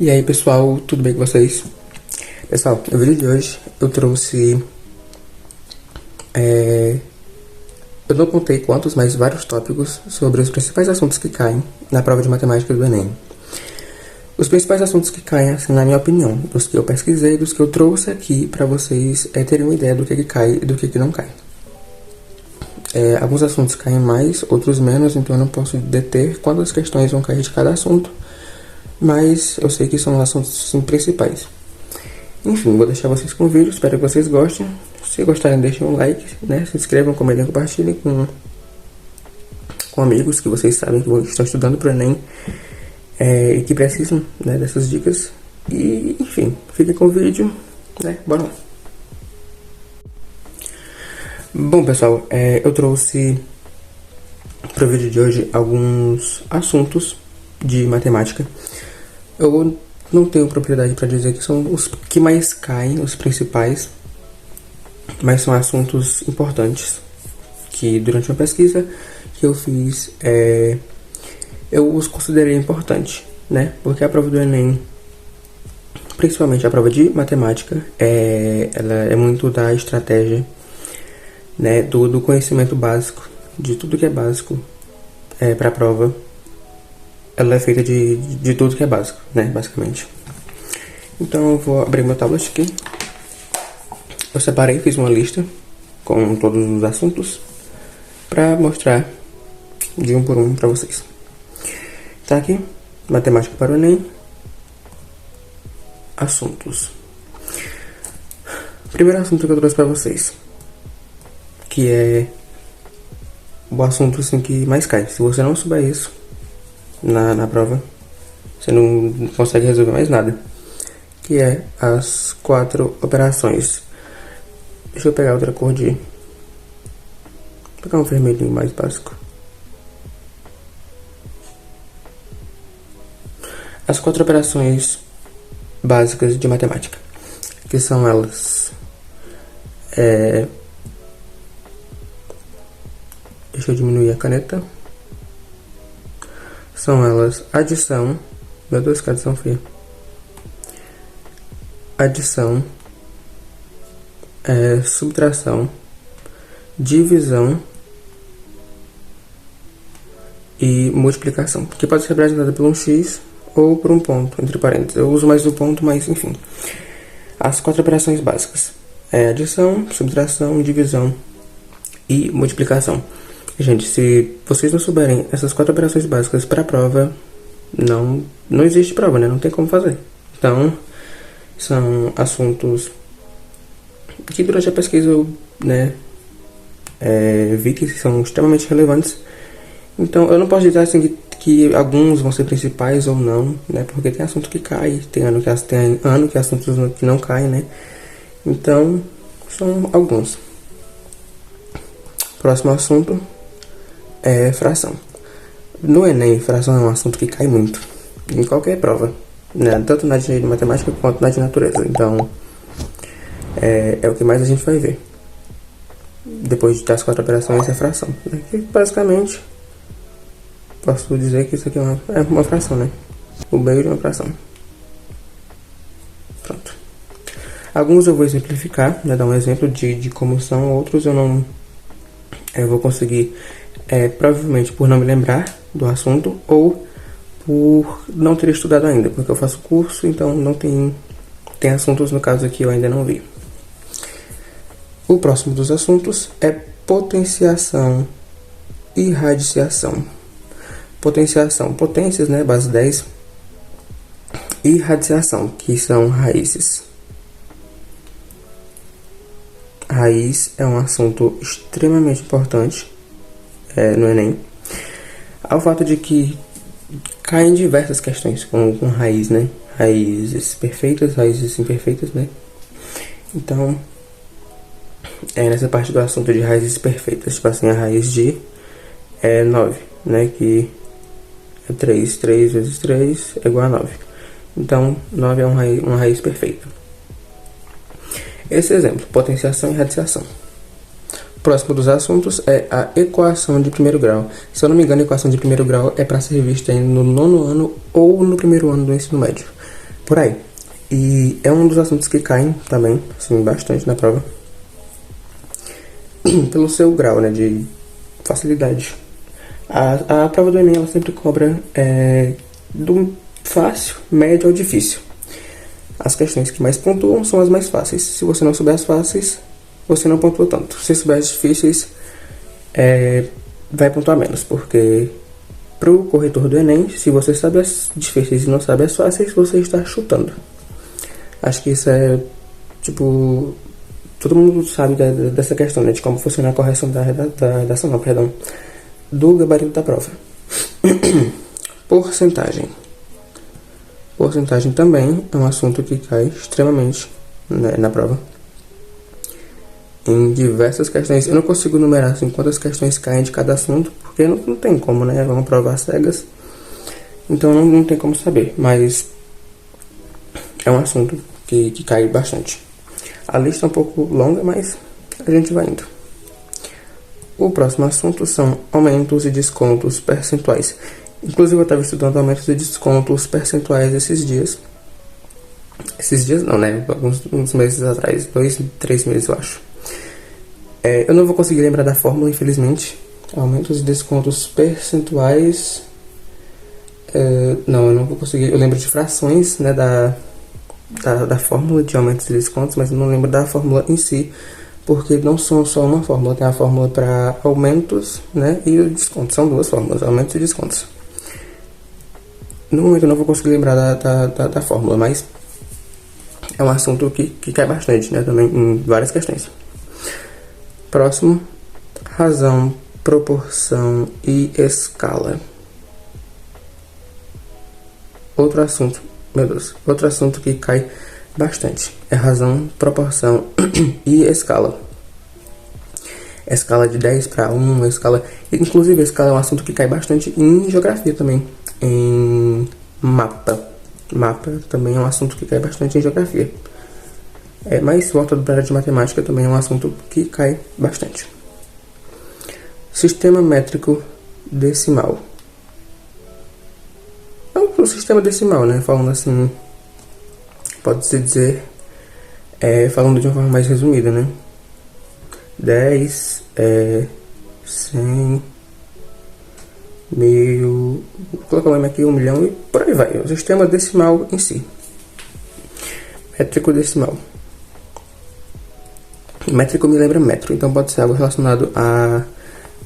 E aí pessoal, tudo bem com vocês? Pessoal, no vídeo de hoje eu trouxe... eu não contei quantos, mas vários tópicos sobre os principais assuntos que caem na prova de matemática do Enem. Os principais assuntos que caem, assim, na minha opinião, dos que eu pesquisei, dos que eu trouxe aqui pra vocês terem uma ideia do que cai e do que não cai. Alguns assuntos caem mais, outros menos, então eu não posso deter quantas questões vão cair de cada assunto, mas eu sei que são assuntos sim, principais. Enfim, vou deixar vocês com o vídeo, espero que vocês gostem. Se gostarem, deixem um like, né? Se inscrevam, comentem, compartilhem com amigos que vocês sabem que estão estudando para o Enem e que precisam, né, dessas dicas. E, enfim, fiquem com o vídeo, né? Bora lá. Bom, pessoal, eu trouxe para o vídeo de hoje alguns assuntos de matemática. Eu não tenho propriedade para dizer que são os que mais caem, os principais, mas são assuntos importantes que durante uma pesquisa que eu fiz, eu os considerei importantes, né? Porque a prova do Enem, principalmente a prova de matemática, ela é muito da estratégia, né? Do conhecimento básico, de tudo que é básico para a prova. Ela é feita de tudo que é básico, né, basicamente. Então eu vou abrir meu tablet aqui. Eu separei, fiz uma lista com todos os assuntos para mostrar de um por um para vocês. Tá aqui, matemática para o Enem. Assuntos. Primeiro assunto que eu trouxe para vocês, que é o assunto assim que mais cai. Se você não souber isso na prova, você não consegue resolver mais nada, que é as 4 operações. Deixa eu pegar outra cor vou pegar um vermelhinho mais básico. As 4 operações básicas de matemática, que são elas, deixa eu diminuir a caneta. São elas adição, meu Deus, que adição feia. Adição, subtração, divisão e multiplicação, que pode ser representada por um X ou por um ponto, entre parênteses. Eu uso mais o ponto, mas enfim. As 4 operações básicas adição, subtração, divisão e multiplicação. Gente, se vocês não souberem essas 4 operações básicas para a prova, não existe prova, né? Não tem como fazer. Então, são assuntos que durante a pesquisa eu, né, vi que são extremamente relevantes. Então, eu não posso dizer assim que alguns vão ser principais ou não, né? Porque tem assunto que cai, tem ano que assuntos que não caem, né? Então, são alguns. Próximo assunto é fração. No Enem, fração é um assunto que cai muito em qualquer prova, né? Tanto na de matemática quanto na de natureza. Então, é o que mais a gente vai ver. Depois das 4 operações, é fração, né? Que basicamente, posso dizer que isso aqui é uma fração, né? O meio de uma fração. Pronto. Alguns eu vou exemplificar, né? Dar um exemplo de como são. Outros eu não... eu vou conseguir, provavelmente por não me lembrar do assunto ou por não ter estudado ainda, porque eu faço curso, então não tem assuntos no caso aqui eu ainda não vi. O próximo dos assuntos é potenciação e radiciação. Potenciação, potências, né, base 10, e radiciação, que são raízes. Raiz é um assunto extremamente importante no Enem, ao fato de que caem diversas questões com raiz, né? Raízes perfeitas, raízes imperfeitas, né? Então, nessa parte do assunto de raízes perfeitas, tipo assim, a raiz de 9, né? Que é 3 vezes 3 é igual a 9. Então, 9 é uma raiz perfeita. Esse exemplo, potenciação e radiciação. Próximo dos assuntos é a equação de primeiro grau. Se eu não me engano, a equação de primeiro grau é para ser vista no 9º ano ou no 1º ano do ensino médio. por aí. E é um dos assuntos que caem também, assim, bastante na prova. Pelo seu grau, né, de facilidade. A prova do Enem, ela sempre cobra do fácil, médio ou difícil. As questões que mais pontuam são as mais fáceis. Se você não souber as fáceis, você não pontua tanto. Se souber as difíceis, vai pontuar menos, porque pro corretor do Enem, se você sabe as difíceis e não sabe as fáceis, você está chutando. Acho que isso é, tipo, todo mundo sabe dessa questão, né, de como funciona a correção da redação, não, perdão, do gabarito da prova. Porcentagem. Porcentagem também é um assunto que cai extremamente, né, na prova. Em diversas questões. Eu não consigo numerar assim quantas questões caem de cada assunto, porque não tem como, né? Vamos provar cegas. Então não tem como saber. Mas é um assunto que cai bastante. A lista é um pouco longa, mas a gente vai indo. O próximo assunto são aumentos e descontos percentuais. Inclusive eu estava estudando aumentos e descontos percentuais esses dias. Esses dias não, né? Uns meses atrás. 2, 3 meses eu acho. Eu não vou conseguir lembrar da fórmula, infelizmente. Aumentos e descontos percentuais. Não, eu não vou conseguir. Eu lembro de frações, né, da fórmula de aumentos e descontos, mas eu não lembro da fórmula em si, porque não são só uma fórmula. Tem a fórmula para aumentos, né, e o desconto. São duas fórmulas, aumentos e descontos. No momento eu não vou conseguir lembrar da fórmula, mas é um assunto que cai bastante, né, também em várias questões. Próximo, razão, proporção e escala. Outro assunto, meu Deus, outro assunto que cai bastante é razão, proporção e escala. Escala de 10 para 1, escala... Inclusive, a escala é um assunto que cai bastante em geografia também, em mapa. Mapa também é um assunto que cai bastante em geografia. Mas voltando para a área de matemática também é um assunto que cai bastante. Sistema métrico decimal. O sistema decimal, né? Falando assim, pode-se dizer, falando de uma forma mais resumida, né? 10, 100, 1000, vou colocar o nome aqui, 1 milhão e por aí vai. O sistema decimal em si. Métrico decimal. Métrico me lembra metro, então pode ser algo relacionado a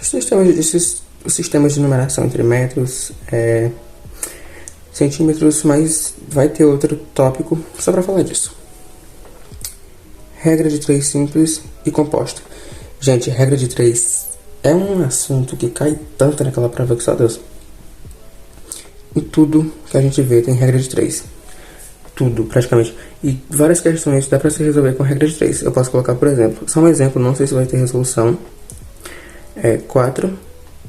sistemas de numeração entre metros, centímetros, mas vai ter outro tópico só para falar disso. Regra de 3 simples e composta. Gente, regra de 3 é um assunto que cai tanto naquela prova que só Deus. Em tudo que a gente vê tem regra de 3. Tudo, praticamente. E várias questões dá para se resolver com regra de 3. Eu posso colocar, por exemplo, só um exemplo, não sei se vai ter resolução. 4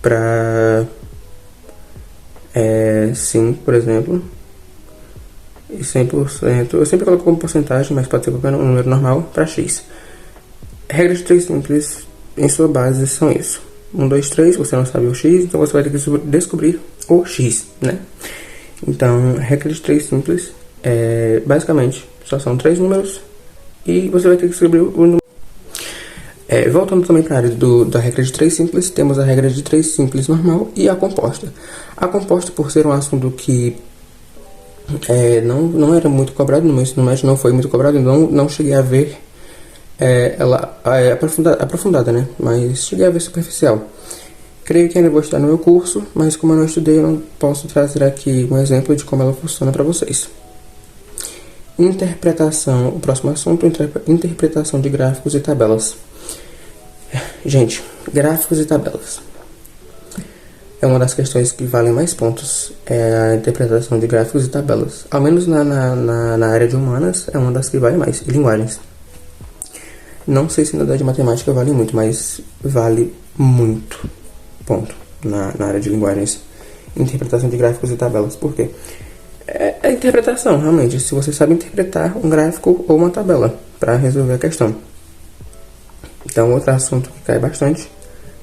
para 5, por exemplo. E 100%. Eu sempre coloco como porcentagem, mas pode ser qualquer número normal, para x. Regras de 3 simples, em sua base, são isso. 1, 2, 3, você não sabe o x, então você vai ter que descobrir o x, né? Então, regra de 3 simples, basicamente, só são 3 números e você vai ter que descobrir o número. Voltando também para a área da regra de 3 simples, temos a regra de 3 simples normal e a composta. A composta, por ser um assunto que não era muito cobrado no meu ensino médio, não foi muito cobrado, então não cheguei a ver ela aprofundada, né? Mas cheguei a ver superficial. Creio que ainda vou estudar no meu curso, mas como eu não estudei, eu não posso trazer aqui um exemplo de como ela funciona para vocês. Interpretação, o próximo assunto, interpretação de gráficos e tabelas. Gente, gráficos e tabelas é uma das questões que valem mais pontos, a interpretação de gráficos e tabelas. Ao menos na área de humanas, é uma das que vale mais, e linguagens. Não sei se na área de matemática vale muito, mas vale muito ponto na área de linguagens. Interpretação de gráficos e tabelas. Por quê? É interpretação, realmente. Se você sabe interpretar um gráfico ou uma tabela para resolver a questão. Então, outro assunto que cai bastante,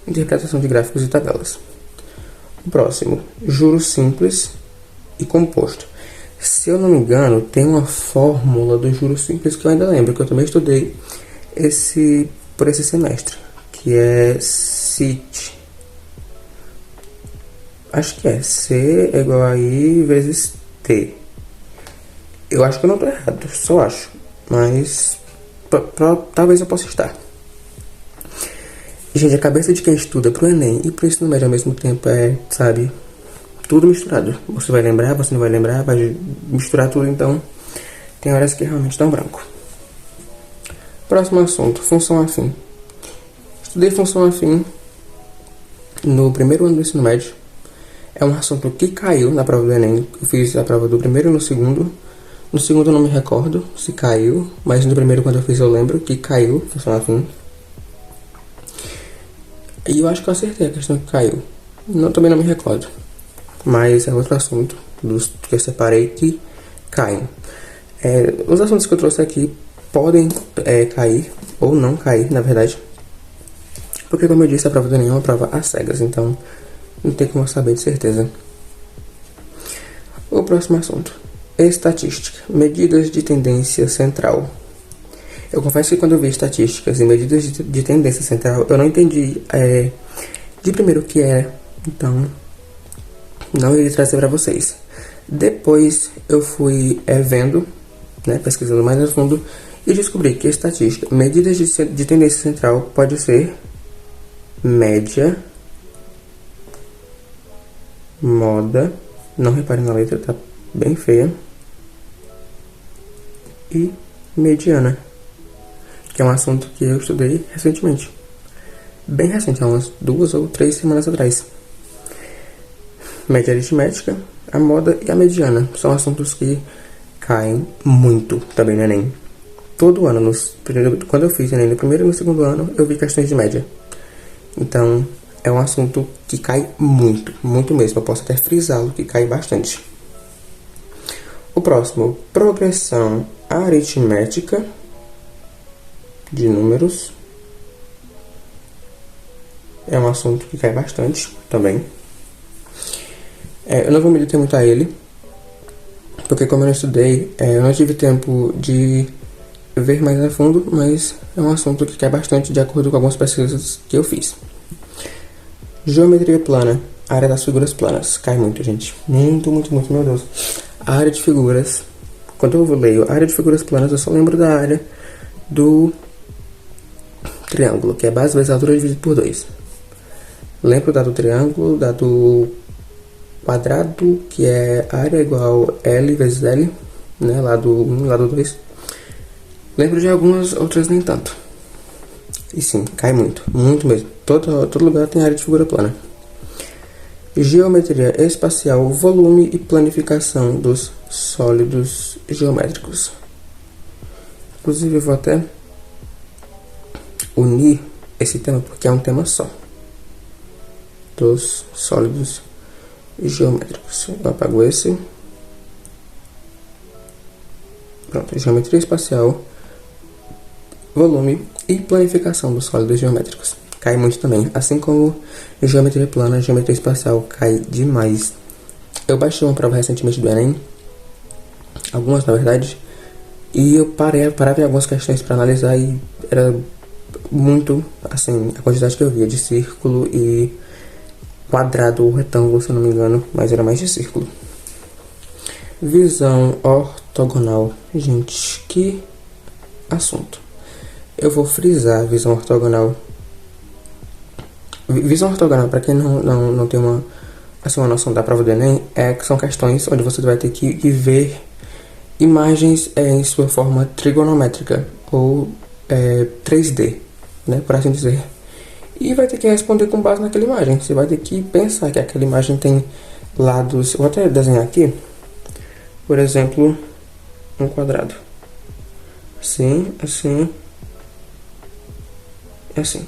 interpretação de gráficos e tabelas. O próximo, juros simples e composto. Se eu não me engano, tem uma fórmula do juros simples que eu ainda lembro, que eu também estudei por esse semestre, que é CIT. Acho que é C é igual a I vezes T. Eu acho que eu não tô errado, só acho. Mas talvez eu possa estar. Gente, a cabeça de quem estuda pro Enem e pro ensino médio ao mesmo tempo sabe, tudo misturado. Você vai lembrar, você não vai lembrar, vai misturar tudo, então tem horas que realmente dá um branco. Próximo assunto, função afim. Estudei função afim no primeiro ano do ensino médio. É um assunto que caiu na prova do Enem. Eu fiz a prova do primeiro e no segundo. No segundo eu não me recordo se caiu, mas no primeiro, quando eu fiz, eu lembro que caiu, função afim. E eu acho que eu acertei a questão que caiu. Também não me recordo. Mas é outro assunto dos que eu separei que caem. Os assuntos que eu trouxe aqui podem cair, ou não cair, na verdade. Porque, como eu disse, a prova do Enem é uma prova às cegas, então não tem como saber de certeza. O próximo assunto. Estatística. Medidas de tendência central. Eu confesso que quando eu vi estatísticas e medidas de tendência central, eu não entendi de primeiro o que era. Então, não irei trazer para vocês. Depois eu fui vendo, pesquisando mais a fundo, e descobri que estatística, medidas de tendência central, pode ser média, moda, não reparem na letra, tá bem feia, e mediana, que é um assunto que eu estudei recentemente. Bem recente, há umas 2 ou 3 semanas atrás. Média aritmética, a moda e a mediana são assuntos que caem muito também no Enem. Todo ano, quando eu fiz Enem no primeiro e no segundo ano, eu vi questões de média. Então, é um assunto que cai muito, muito mesmo. Eu posso até frisá-lo, que cai bastante. O próximo, progressão aritmética de números. É um assunto que cai bastante também. Eu não vou me deter muito a ele, porque como eu não estudei, eu não tive tempo de ver mais a fundo, mas é um assunto que cai bastante de acordo com algumas pesquisas que eu fiz. Geometria plana, área das figuras planas, cai muito, gente. Muito, muito, muito, meu Deus. A área de figuras, quando eu leio a área de figuras planas, eu só lembro da área do triângulo, que é base vezes altura dividido por 2. Lembro da do triângulo, da do quadrado, que é área igual L vezes L, lado 1 e lado 2. Lembro de algumas, outras nem tanto. E sim, cai muito, muito mesmo. Todo lugar tem área de figura plana. Geometria espacial, volume e planificação dos sólidos geométricos. Inclusive, eu vou até unir esse tema, porque é um tema só. Dos sólidos geométricos. Eu apago esse. Pronto, geometria espacial, volume e planificação dos sólidos geométricos. Cai muito também, assim como geometria plana, geometria espacial cai demais. Eu baixei uma prova recentemente do Enem, algumas na verdade, e eu parava em algumas questões para analisar e era muito, assim, a quantidade que eu via de círculo e quadrado ou retângulo, se eu não me engano, mas era mais de círculo. Visão ortogonal. Gente, que assunto. Eu vou frisar visão ortogonal. Visão ortogonal, para quem não tem uma noção da prova do Enem, que são questões onde você vai ter que ver imagens em sua forma trigonométrica ou 3D, por assim dizer. E vai ter que responder com base naquela imagem. Você vai ter que pensar que aquela imagem tem lados. Eu vou até desenhar aqui. Por exemplo, um quadrado. Assim, assim e assim.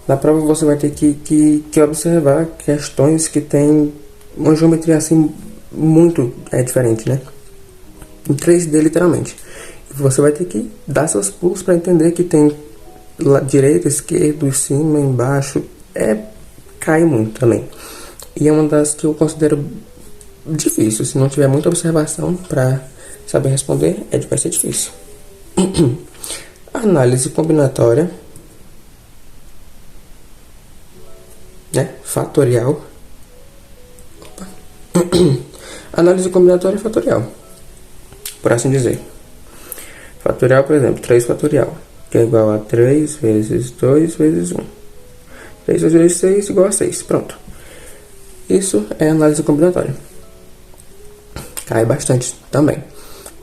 Na prova você vai ter que observar questões que tem uma geometria assim muito diferente, em 3D literalmente. Você vai ter que dar seus pulos para entender que tem direita, esquerda, em cima, embaixo. Cai muito também. E é uma das que eu considero difícil. Se não tiver muita observação para saber responder, vai ser difícil. Análise combinatória, né? Fatorial. Opa. Análise combinatória fatorial, por assim dizer. Fatorial, por exemplo, 3 fatorial, que é igual a 3 vezes 2 vezes 1. 3 vezes 6 igual a 6. Pronto. Isso é análise combinatória. Cai bastante também.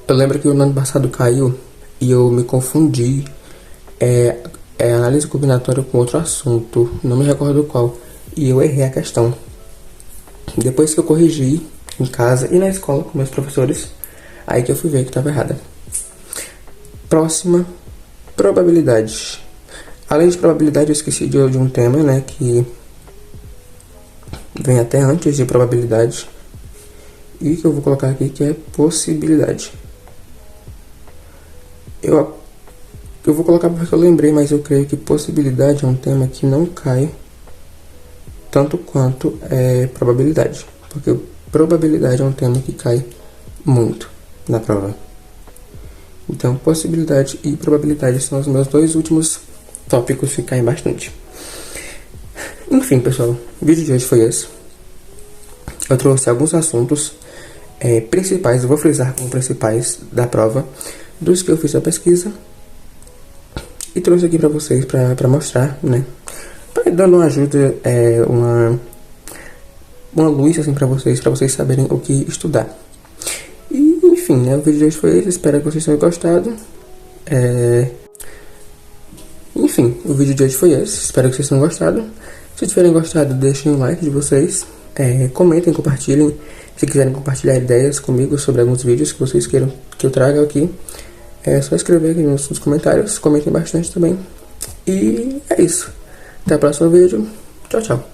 Eu lembro que no ano passado caiu e eu me confundi. Análise combinatória com outro assunto, não me recordo qual. E eu errei a questão. Depois que eu corrigi em casa e na escola com meus professores, aí que eu fui ver que estava errada. Próxima, probabilidade. Além de probabilidade, eu esqueci de um tema, né, que vem até antes de probabilidade e que eu vou colocar aqui, que é possibilidade. Eu vou colocar porque eu lembrei, mas eu creio que possibilidade é um tema que não cai tanto quanto probabilidade, porque probabilidade é um tema que cai muito na prova. Então, possibilidade e probabilidade são os meus dois últimos tópicos que caem bastante. Enfim, pessoal, o vídeo de hoje foi esse. Eu trouxe alguns assuntos principais, eu vou frisar como principais da prova, dos que eu fiz a pesquisa, e trouxe aqui para vocês para mostrar, né? Dando uma ajuda, uma luz assim para vocês saberem o que estudar. E enfim, né, o vídeo de hoje foi esse, espero que vocês tenham gostado. Enfim, o vídeo de hoje foi esse, espero que vocês tenham gostado. Se tiverem gostado, deixem um like de vocês, comentem, compartilhem. Se quiserem compartilhar ideias comigo sobre alguns vídeos que vocês queiram que eu traga aqui, é só escrever aqui nos comentários, comentem bastante também. E é isso. Até o próximo vídeo. Tchau, tchau.